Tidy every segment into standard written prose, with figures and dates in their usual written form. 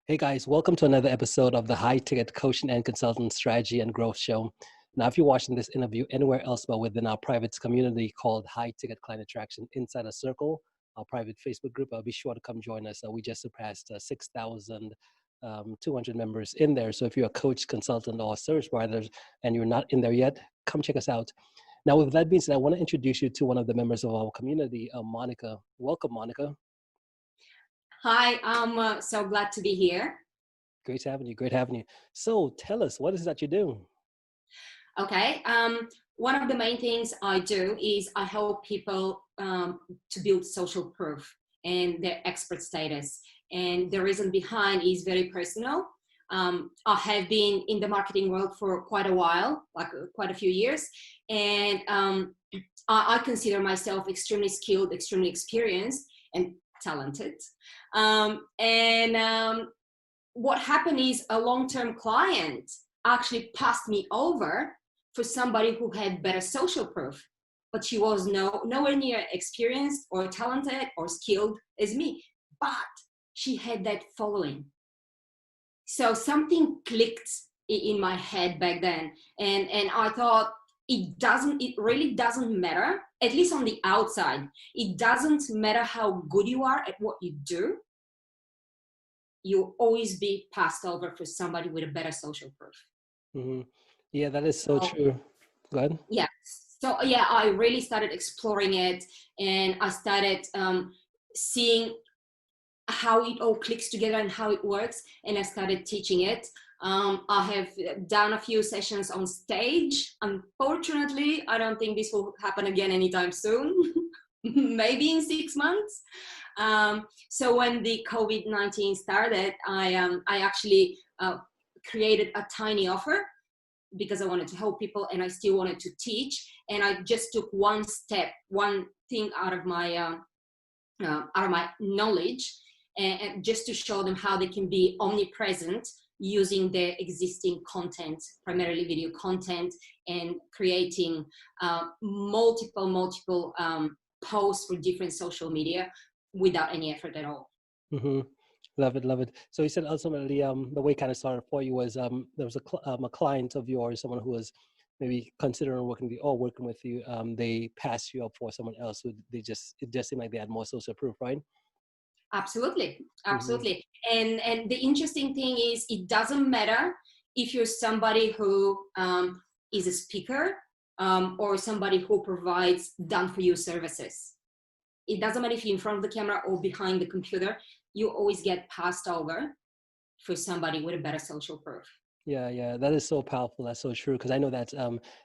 Hey guys, welcome to another episode of the High Ticket Coaching and Consultant Strategy and Growth Show. Now, if you're watching this interview anywhere else but within our private community called High Ticket Client Attraction Inside a Circle, our private Facebook group, be sure to come join us. We just surpassed 6,200 members in there. So if you're a coach, consultant, or service provider and you're not in there yet, come check us out. Now, with that being said, I want to introduce you to one of the members of our community, Monica. Welcome, Monica. Hi, I'm so glad to be here. Great having you. Great having you. So tell us, what is it that you do? Okay. One of the main things I do is I help people to build social proof and their expert status. And the reason behind is very personal. I have been in the marketing world for quite a while, like quite a few years. And I consider myself extremely skilled, extremely experienced, and talented. What happened is a long-term client actually passed me over for somebody who had better social proof, but she was nowhere near experienced or talented or skilled as me, but she had that following. So something clicked in my head back then, and I thought it really doesn't matter, at least on the outside, it doesn't matter how good you are at what you do, you'll always be passed over for somebody with a better social proof. Mm-hmm. Yeah, that is so true. Go ahead. Yeah. So yeah, I really started exploring it, and I started seeing how it all clicks together and how it works, and I started teaching it. I have done a few sessions on stage. Unfortunately, I don't think this will happen again anytime soon. Maybe in 6 months. So when the COVID-19 started, I actually created a tiny offer because I wanted to help people and I still wanted to teach. And I just took one thing out of my knowledge, and just to show them how they can be omnipresent using their existing content, primarily video content, and creating multiple posts for different social media without any effort at all. Mm-hmm. Love it, love it. So you said ultimately, the way it kind of started for you was there was a client of yours, someone who was maybe considering working with you. They passed you up for someone else who it just seemed like they had more social proof, right? Absolutely. Mm-hmm. And the interesting thing is, it doesn't matter if you're somebody who is a speaker or somebody who provides done for you services. It doesn't matter if you're in front of the camera or behind the computer, you always get passed over for somebody with a better social proof. Yeah, that is so powerful. That's so true. Because I know that,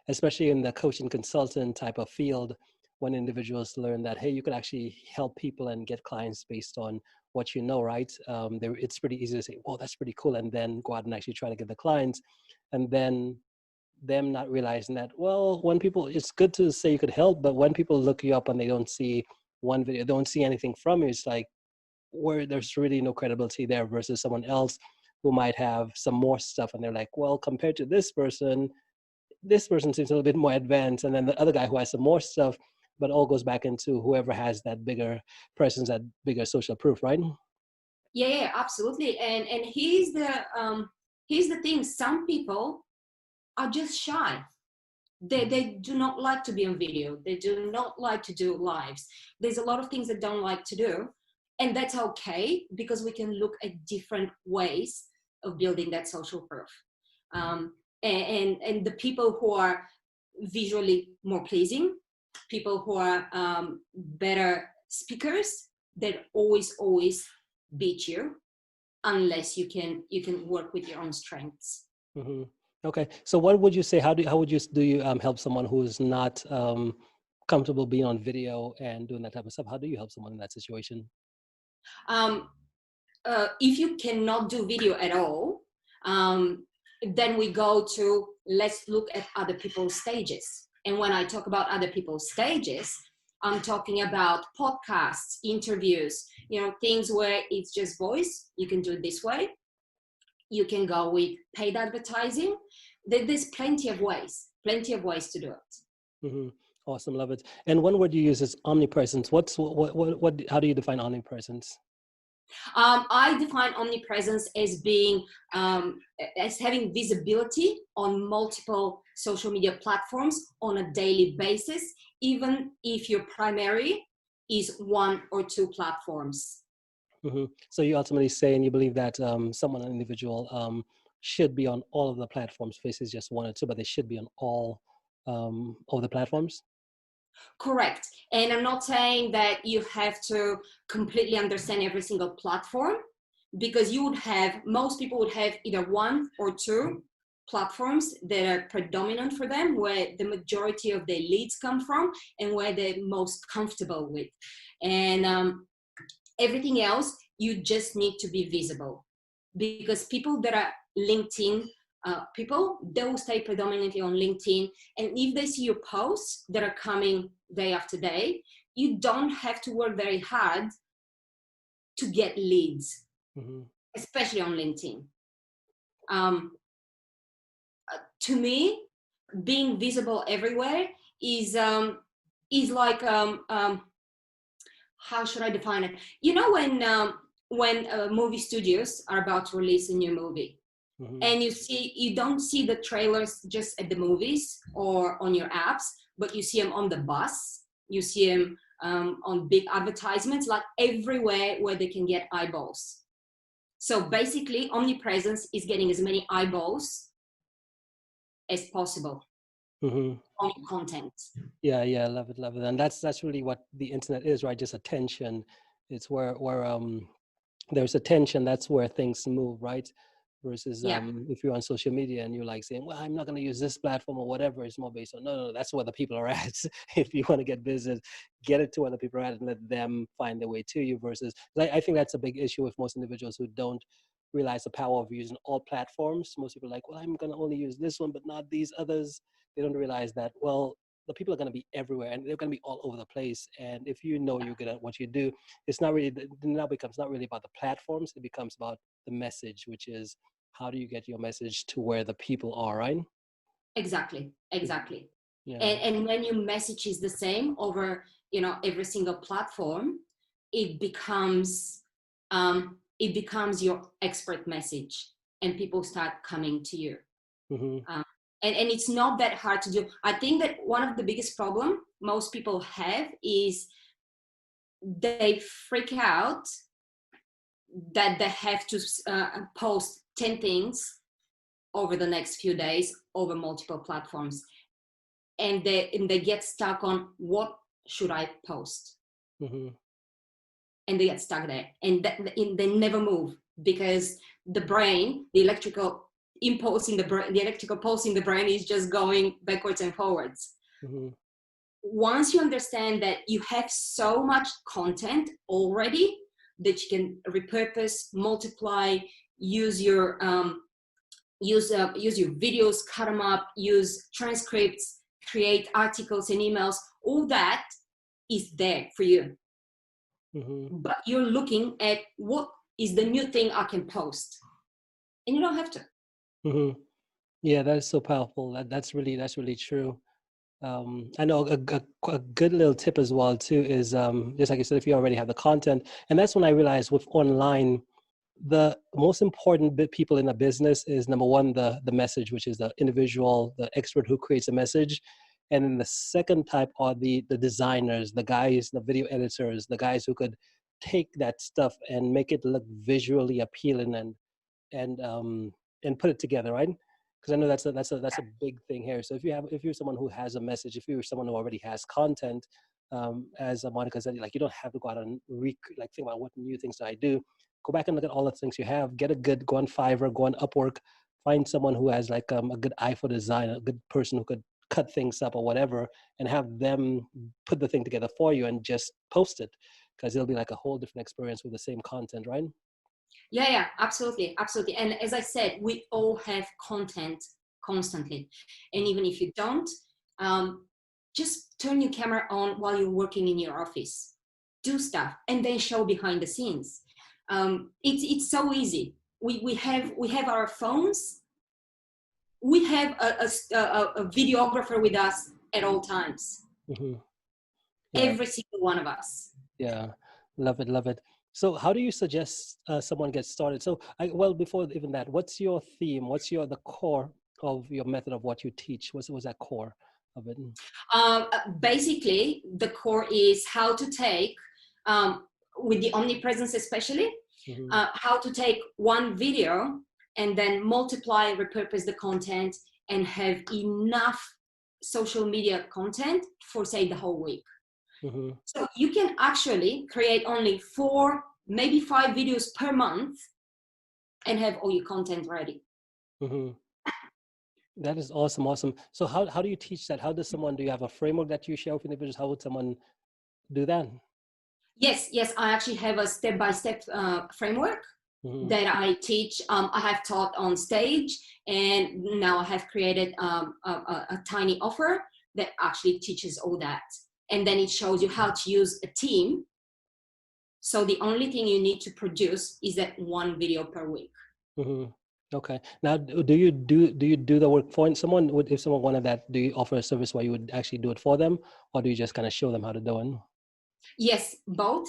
especially in the coaching consultant type of field, when individuals learn that, hey, you can actually help people and get clients based on what you know, right? It's pretty easy to say, well, that's pretty cool. And then go out and actually try to get the clients. And then them not realizing that, well, when people, it's good to say you could help, but when people look you up and they don't see one video, don't see anything from you, it's like, where there's really no credibility there versus someone else who might have some more stuff and they're like, well, compared to this person seems a little bit more advanced, and then the other guy who has some more stuff, but all goes back into whoever has that bigger presence, that bigger social proof, right? Yeah, absolutely. And here's the thing, some people are just shy. They do not like to be on video. They do not like to do lives. There's a lot of things they don't like to do. And that's okay, because we can look at different ways of building that social proof. And the people who are visually more pleasing, people who are better speakers, that always beat you, unless you can work with your own strengths. Mm-hmm. Okay, so what would you say? How would you help someone who's not comfortable being on video and doing that type of stuff? How do you help someone in that situation? If you cannot do video at all, then we go to, let's look at other people's stages. And when I talk about other people's stages, I'm talking about podcasts, interviews, things where it's just voice. You can do it this way. You can go with paid advertising. There's plenty of ways to do it. Mm-hmm. Awesome, love it. And one word you use is omnipresence. What? How do you define omnipresence? I define omnipresence as being as having visibility on multiple social media platforms on a daily basis, even if your primary is one or two platforms. So you ultimately say, and you believe that someone, an individual, should be on all of the platforms versus just one or two, but they should be on all of the platforms. Correct. And I'm not saying that you have to completely understand every single platform, because you would have, most people would have either one or two platforms that are predominant for them, where the majority of their leads come from and where they're most comfortable with. And everything else, you just need to be visible, because people that are LinkedIn people, they will stay predominantly on LinkedIn. And if they see your posts that are coming day after day, you don't have to work very hard to get leads, especially on LinkedIn. To me, being visible everywhere is like how should I define it? You know, when movie studios are about to release a new movie, and you don't see the trailers just at the movies or on your apps, but you see them on the bus, you see them on big advertisements, like everywhere where they can get eyeballs. So basically, omnipresence is getting as many eyeballs as possible on your content. Yeah, I love it, love it. And that's really what the internet is, right? Just attention. It's where there's attention, that's where things move, right? Versus Yeah, if you're on social media and you're like saying, well, I'm not going to use this platform or whatever, it's more based on, no, that's where the people are at. If you want to get business, get it to where the people are at and let them find their way to you. Versus, I think that's a big issue with most individuals who don't realize the power of using all platforms. Most people are like, well, I'm going to only use this one, but not these others. They don't realize that, well, the people are going to be everywhere and they're going to be all over the place. And if you know you're good at what you do, it's not really, now becomes not really about the platforms. It becomes about the message, which is how do you get your message to where the people are, right? exactly. Yeah. And when your message is the same over, every single platform, it becomes your expert message, and people start coming to you. Um, and it's not that hard to do. I think that one of the biggest problem most people have is they freak out that they have to post 10 things over the next few days over multiple platforms, and they get stuck on what should I post, and they get stuck there, and they never move, because the brain, the electrical impulse in the brain, the electrical pulse in the brain is just going backwards and forwards. Once you understand that you have so much content already that you can repurpose, multiply, use your use your videos, cut them up, use transcripts, create articles and emails, all that is there for you. But you're looking at what is the new thing I can post, and you don't have to. Yeah, that is so powerful. That's really true. I know a good little tip as well too is just like you said, if you already have the content, and that's when I realized with online, the most important people in a business is number one, the message, which is the individual, the expert who creates a message. And then the second type are the designers, the guys, the video editors, the guys who could take that stuff and make it look visually appealing and put it together, right? Because I know that's a big thing here. So if you're someone who has a message, if you're someone who already has content, as Monica said, like you don't have to go out and think about what new things do I do. Go back and look at all the things you have. Go on Fiverr, go on Upwork, find someone who has a good eye for design, a good person who could cut things up or whatever, and have them put the thing together for you and just post it, because it'll be like a whole different experience with the same content, right? Yeah, absolutely. And as I said, we all have content constantly, and even if you don't, just turn your camera on while you're working in your office, do stuff, and then show behind the scenes. It's so easy. We have our phones. We have a videographer with us at all times. Yeah. Every single one of us. Yeah, love it, love it. So how do you suggest someone gets started? So well, before even that, what's your theme? What's the core of your method of what you teach? What's that core of it? Basically, the core is how to take, with the omnipresence especially, Mm-hmm. how to take one video and then multiply, repurpose the content, and have enough social media content for, say, the whole week. Mm-hmm. So you can actually create only 4, maybe 5 videos per month and have all your content ready. Mm-hmm. That is awesome, awesome. So how do you teach that? How does someone, do you have a framework that you share with individuals? How would someone do that? Yes, I actually have a step-by-step framework Mm-hmm. that I teach. I have taught on stage, and now I have created a tiny offer that actually teaches all that. And then it shows you how to use a team. So the only thing you need to produce is that one video per week. Mm-hmm. Okay. Now, do you do the work for someone? Would, if someone wanted that, do you offer a service where you would actually do it for them, or do you just kind of show them how to do it? Yes, both.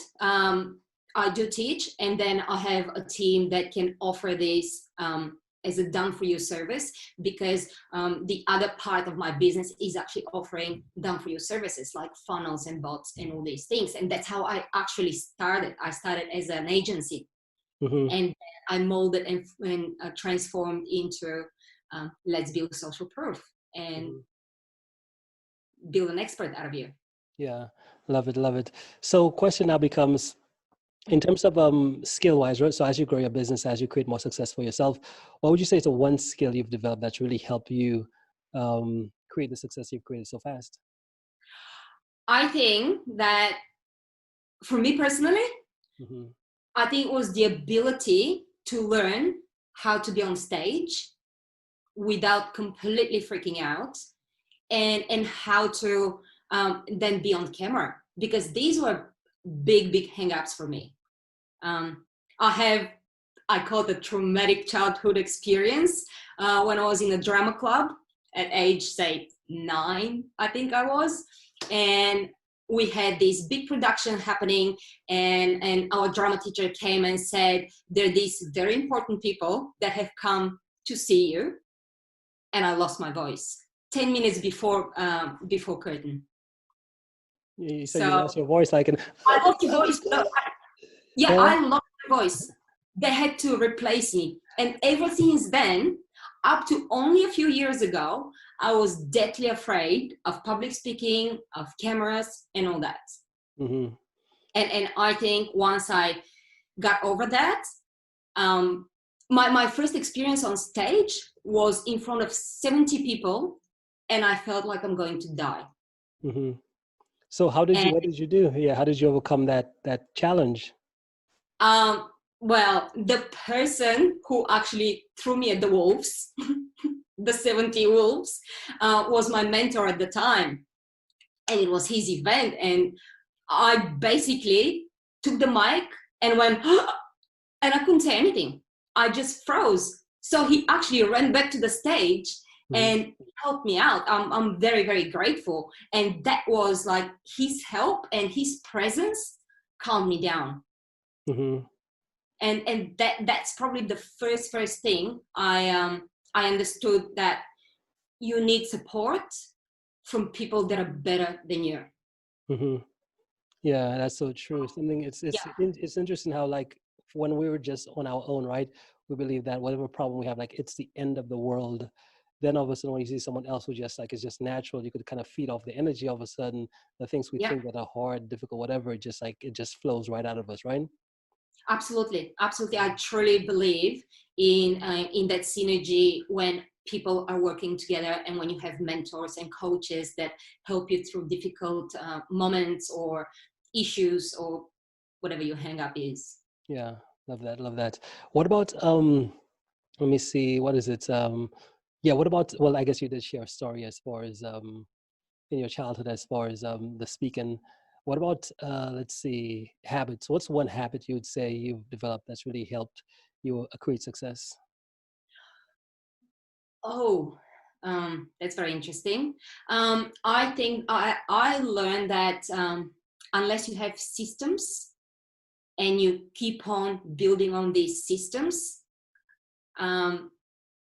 I do teach, and then I have a team that can offer this as a done for you service, because the other part of my business is actually offering done for you services like funnels and bots and all these things. And that's how I actually started. I started as an agency, Mm-hmm. and I molded and transformed into let's build social proof and Mm-hmm. build an expert out of you. Yeah, love it, love it. So question now becomes, in terms of skill wise, right? So as you grow your business, as you create more success for yourself, what would you say is the one skill you've developed that's really helped you create the success you've created so fast? I think that for me personally, Mm-hmm. I think it was the ability to learn how to be on stage without completely freaking out, and how to then be on camera, because these were big hang-ups for me. um, I call it a traumatic childhood experience when I was in a drama club at age, say, 9, I think I was. And we had this big production happening, and our drama teacher came and said, there are these very important people that have come to see you. And I lost my voice 10 minutes before curtain. You said you So lost your voice, like, and I lost your voice. Yeah, huh? I lost my voice. They had to replace me. And ever since then, up to only a few years ago, I was deathly afraid of public speaking, of cameras, and all that. Mm-hmm. And I think once I got over that, um, my first experience on stage was in front of 70 people, and I felt like I'm going to die. Mm-hmm. So how did you? And What did you do? Yeah, how did you overcome that challenge? um, well, the person who actually threw me at the wolves, the 70 wolves, was my mentor at the time. And it was his event. And I basically took the mic and went, and I couldn't say anything. I just froze. So he actually ran back to the stage Mm-hmm. and helped me out. I'm very grateful. And that was like his help and his presence calmed me down. Mm-hmm. And that's probably the first thing I understood, that you need support from people that are better than you. Mm-hmm. Yeah, that's so true. Something Yeah, it's interesting how, like, when we were just on our own, right? We believe that whatever problem we have, like, it's the end of the world. Then all of a sudden, when you see someone else who just, like, it's just natural, you could kind of feed off the energy. All of a sudden, the things we yeah, think that are hard, difficult, whatever, it just flows right out of us, right? absolutely. I truly believe in that synergy when people are working together, and when you have mentors and coaches that help you through difficult moments or issues or whatever your hang up is. Yeah, love that, love that. What about let me see, what is it? Yeah, what about, well, I guess you did share a story as far as in your childhood as far as the speaking. What about let's see, habits? What's one habit you would say you've developed that's really helped you create success? Oh, that's very interesting. I think I learned that unless you have systems and you keep on building on these systems,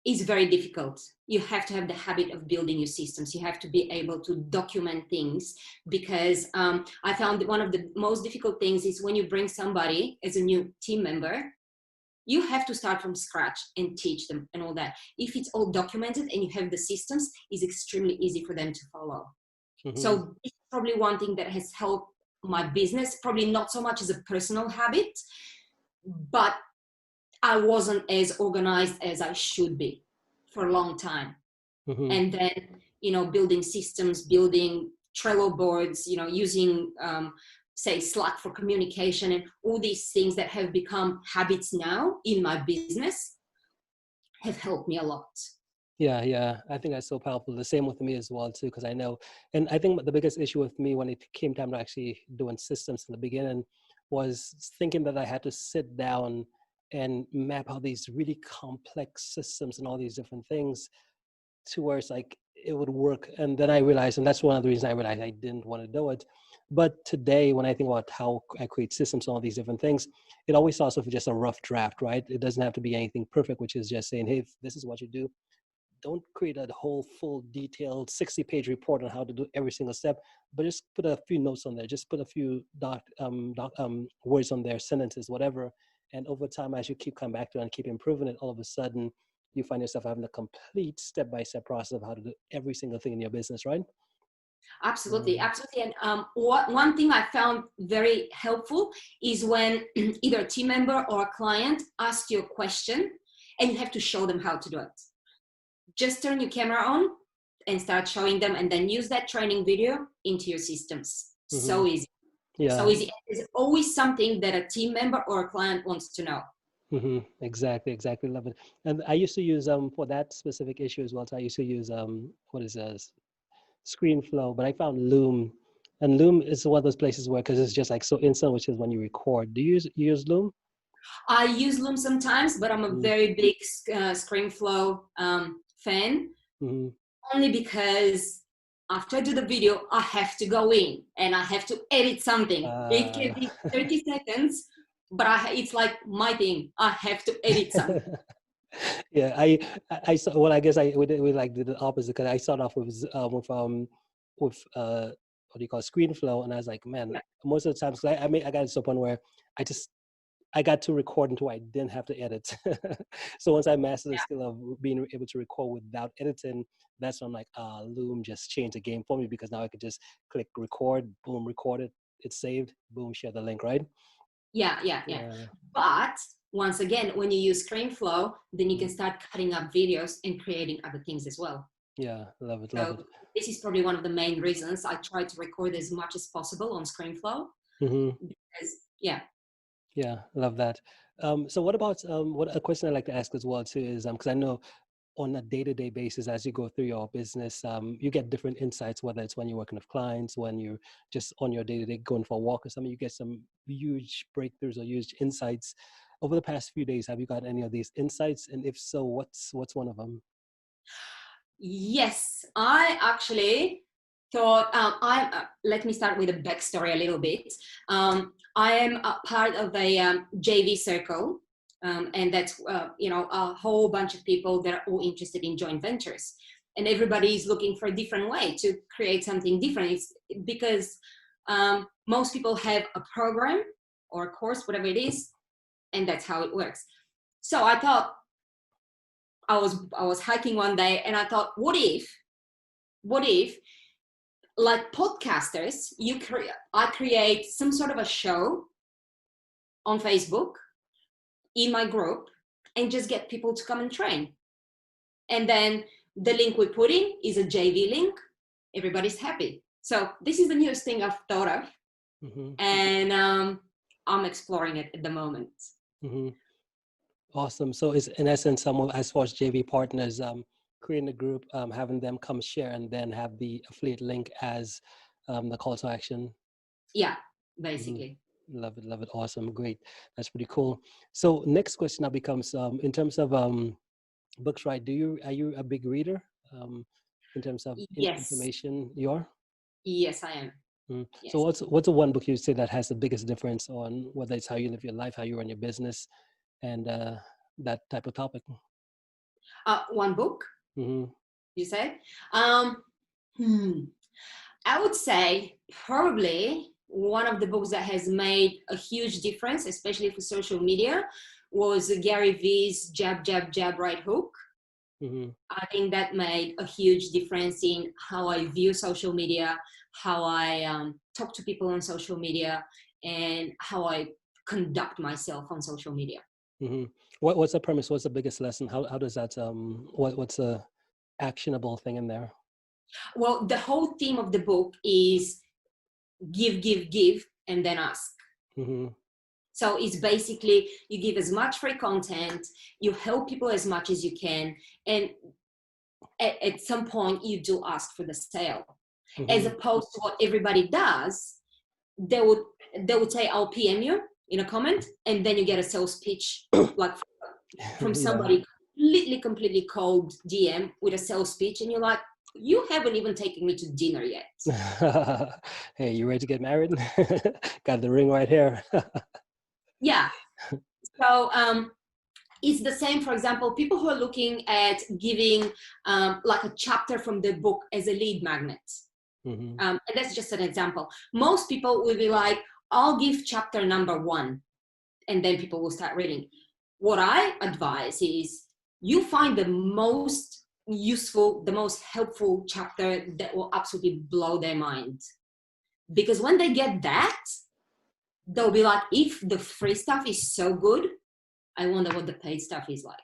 is very difficult. You have to have the habit of building your systems. You have to be able to document things, because I found that one of the most difficult things is when you bring somebody as a new team member, you have to start from scratch and teach them and all that. If it's all documented and you have the systems, it's extremely easy for them to follow. So it's probably one thing that has helped my business, probably not so much as a personal habit, but I wasn't as organized as I should be for a long time. And then, building systems, building Trello boards, using, say, Slack for communication, and all these things that have become habits now in my business have helped me a lot. Yeah. I think that's so powerful. The same with me as well too, because I know, and I think the biggest issue with me when it came time to actually doing systems in the beginning was thinking that I had to sit down and map out these really complex systems and all these different things to where it's like it would work. And then I realized, and that's one of the reasons I realized I didn't want to do it. But today, when I think about how I create systems and all these different things, it always starts with just a rough draft, right? It doesn't have to be anything perfect, which is just saying, hey, this is what you do. Don't create a whole full detailed 60-page report on how to do every single step, but just put a few notes on there. Just put a few words on there, sentences, whatever. And over time, as you keep coming back to it and keep improving it, all of a sudden you find yourself having a complete step-by-step process of how to do every single thing in your business, right? Absolutely. And one thing I found very helpful is when either a team member or a client asks you a question and you have to show them how to do it. Just turn your camera on and start showing them, and then use that training video into your systems. So easy. Yeah. So easy. There's always something that a team member or a client wants to know. Exactly. Love it. And I used to use for that specific issue as well. So I used to use ScreenFlow, but I found Loom, and Loom is one of those places where, because it's just like so instant, which is when you record. Do you use Loom? I use Loom sometimes, but I'm a very big ScreenFlow fan, only because after I do the video, I have to go in and I have to edit something. It can be 30 seconds, but it's like my thing. I have to edit something. Yeah, I saw. Well, I guess we like did the opposite, because I started off with what do you call it, ScreenFlow, and I was like, man, most of the times, I got to the point where I got to record until I didn't have to edit. So once I mastered the skill of being able to record without editing, that's when I'm like, Loom just changed the game for me, because now I could just click record, boom, record it, it's saved, boom, share the link, right? Yeah. But once again, when you use ScreenFlow, then you can start cutting up videos and creating other things as well. Yeah, love it. This is probably one of the main reasons I try to record as much as possible on ScreenFlow. Because, yeah, love that. So what about what a question I like to ask as well too is because I know on a day-to-day basis, as you go through your business, you get different insights, whether it's when you're working with clients, when you're just on your day-to-day going for a walk or something, you get some huge breakthroughs or huge insights. Over the past few days, have you got any of these insights? And if so, what's one of them? Yes, I actually thought, let me start with a backstory a little bit. I am a part of a JV circle, and that's, a whole bunch of people that are all interested in joint ventures. And everybody is looking for a different way to create something different. It's because most people have a program or a course, whatever it is, and that's how it works. So I thought, I was hiking one day and I thought, what if like podcasters, I create some sort of a show on Facebook in my group and just get people to come and train. And then the link we put in is a JV link. Everybody's happy. So this is the newest thing I've thought of. And I'm exploring it at the moment. Awesome. So it's in essence, as far as JV partners, creating a group, having them come share, and then have the affiliate link as the call to action. Yeah, basically. Love it. Awesome. Great. That's pretty cool. So next question now becomes, in terms of books, right? Are you a big reader in terms of Yes. information? You are? Yes, I am. So Yes. what's the one book you say that has the biggest difference on whether it's how you live your life, how you run your business, and that type of topic? One book, Mm-hmm. you said? Um, hmm. I would say probably one of the books that has made a huge difference, especially for social media, was Gary Vee's Jab, Jab, Jab, Right Hook. Mm-hmm. I think that made a huge difference in how I view social media, how I talk to people on social media, and how I conduct myself on social media. Mm-hmm. What's the premise? What's the biggest lesson? How does that what's the actionable thing in there? Well, the whole theme of the book is give, give, give, and then ask. Mm-hmm. So it's basically you give as much free content, you help people as much as you can, and at some point you do ask for the sale, as Mm-hmm. opposed to what everybody does. They would they would say, "I'll PM you in a comment," and then you get a sales pitch like from Yeah. somebody completely cold DM with a sales pitch, and you're like, "You haven't even taken me to dinner yet." Hey, you ready to get married? Got the ring right here. Yeah. So it's the same. For example, people who are looking at giving like a chapter from the book as a lead magnet. Mm-hmm. And that's just an example. Most people will be like, I'll give chapter number 1, and then people will start reading. What I advise is you find the most useful, the most helpful chapter that will absolutely blow their mind. Because when they get that, they'll be like, if the free stuff is so good, I wonder what the paid stuff is like.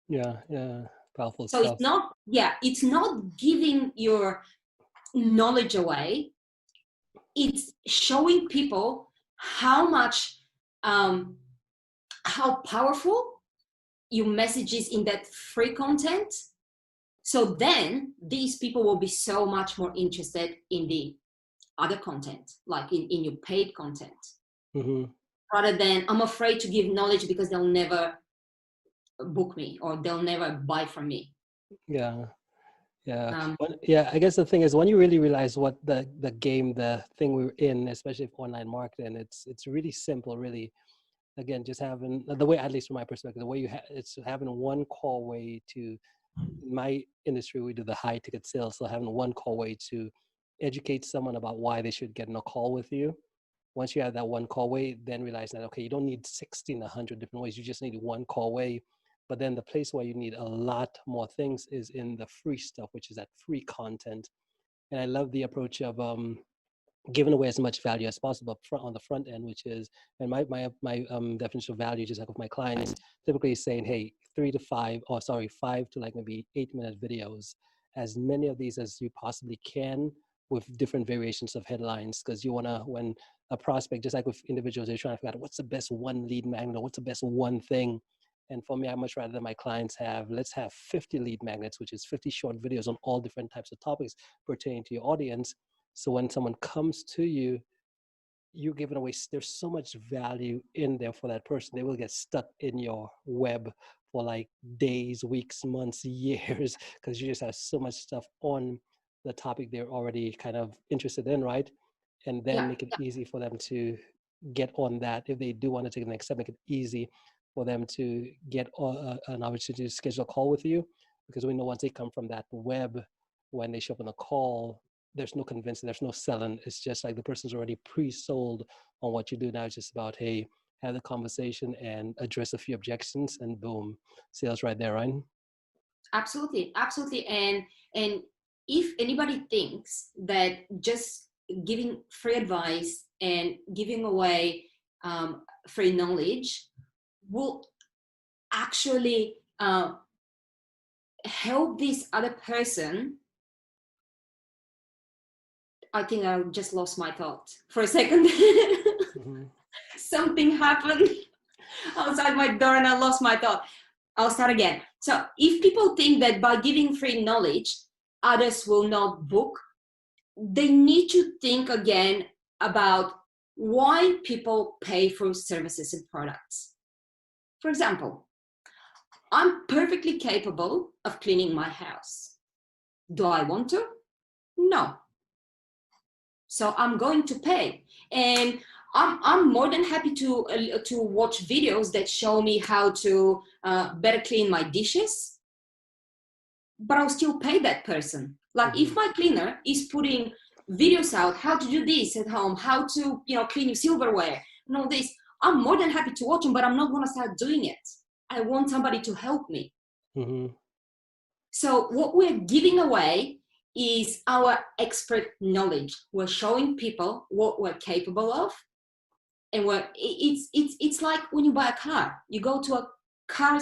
Yeah, yeah, powerful So stuff. it's not giving your knowledge away. It's showing people how much, how powerful your message is in that free content. So then these people will be so much more interested in the other content, like in your paid content, Mm-hmm. rather than I'm afraid to give knowledge because they'll never book me or they'll never buy from me. Yeah. Yeah, Um, yeah. I guess the thing is when you really realize what the game, the thing we're in, especially for online marketing, it's really simple. Really, again, just having the way, at least from my perspective, the way it's having one call way to. In my industry, we do the high ticket sales, so having one call way to educate someone about why they should get in a call with you. Once you have that one call way, then realize that okay, you don't need 16, 100 different ways. You just need one call way. But then the place where you need a lot more things is in the free stuff, which is that free content. And I love the approach of giving away as much value as possible up front on the front end, which is, and my definition of value, just like with my clients, typically saying, hey, 3 to 5, or sorry, 5 to like maybe 8 minute videos, as many of these as you possibly can with different variations of headlines, because you want to, when a prospect, just like with individuals, they're trying to figure out what's the best one lead magnet or what's the best one thing. And for me, I much rather than my clients have, let's have 50 lead magnets, which is 50 short videos on all different types of topics pertaining to your audience. So when someone comes to you, you're giving away, there's so much value in there for that person. They will get stuck in your web for like days, weeks, months, years, because you just have so much stuff on the topic they're already kind of interested in, right? And then yeah, make it easy for them to get on that. If they do want to take the next step, make it easy for them to get an opportunity to schedule a call with you, because we know once they come from that web, when they show up on a call, there's no convincing, there's no selling. It's just like the person's already pre-sold on what you do. Now it's just about, hey, have the conversation and address a few objections, and boom, sales right there, right? absolutely, absolutely. And if anybody thinks that just giving free advice and giving away free knowledge will actually help this other person, I think I just lost my thought for a second. Mm-hmm. Something happened outside my door and I lost my thought. I'll start again. So if people think that by giving free knowledge, others will not book, they need to think again about why people pay for services and products. For example, I'm perfectly capable of cleaning my house. Do I want to? No. so I'm going to pay. And I'm more than happy to watch videos that show me how to better clean my dishes, but I'll still pay that person. Like if my cleaner is putting videos out how to do this at home, how to clean your silverware and all this, I'm more than happy to watch them, but I'm not going to start doing it. I want somebody to help me. So what we're giving away is our expert knowledge. We're showing people what we're capable of. And it's like when you buy a car, you go to a car,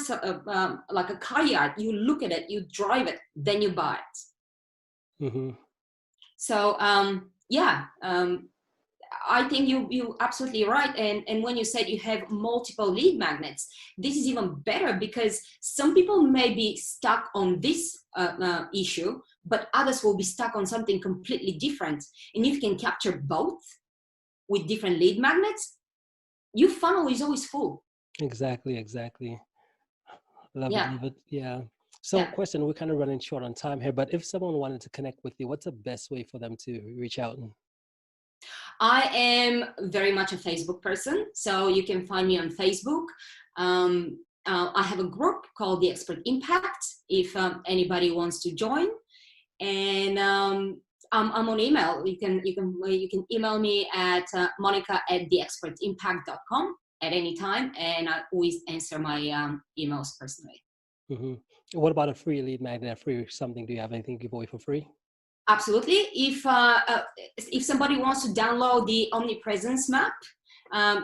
like a car yard, you look at it, you drive it, then you buy it. So I think you're absolutely right. And when you said you have multiple lead magnets, this is even better, because some people may be stuck on this issue, but others will be stuck on something completely different. And if you can capture both with different lead magnets, your funnel is always full. Exactly. Love it. Yeah. So question, we're kind of running short on time here, but if someone wanted to connect with you, what's the best way for them to reach out? I am very much a Facebook person, so you can find me on Facebook. I have a group called the Expert Impact, if anybody wants to join. And I'm on email. You can email me at monica@theexpertimpact.com at any time, and I always answer my emails personally. What about a free lead magnet? Free something? Do you have anything to give away for free? Absolutely. If somebody wants to download the omnipresence map,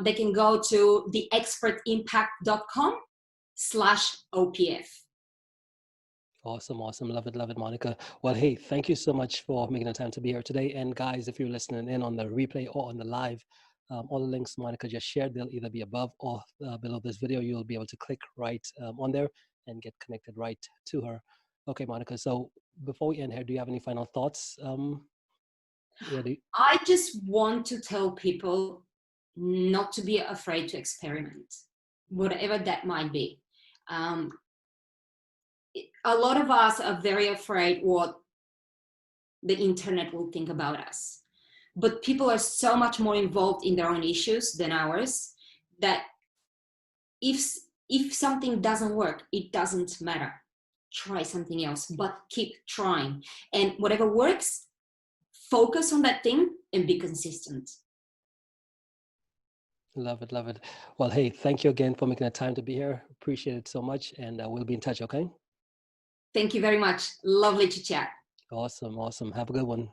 they can go to theexpertimpact.com/OPF. Awesome. Love it, Monica. Well, hey, thank you so much for making the time to be here today. And guys, if you're listening in on the replay or on the live, all the links Monica just shared, they'll either be above or below this video. You'll be able to click right on there and get connected right to her. Okay, Monica. So before we end here, do you have any final thoughts? I just want to tell people not to be afraid to experiment, whatever that might be. A lot of us are very afraid what the internet will think about us. But people are so much more involved in their own issues than ours, that if something doesn't work, it doesn't matter. Try something else, but keep trying. And whatever works, focus on that thing and be consistent. Love it. Well, hey, thank you again for making the time to be here. Appreciate it so much. And we'll be in touch, okay? Thank you very much. Lovely to chat. Awesome. Have a good one.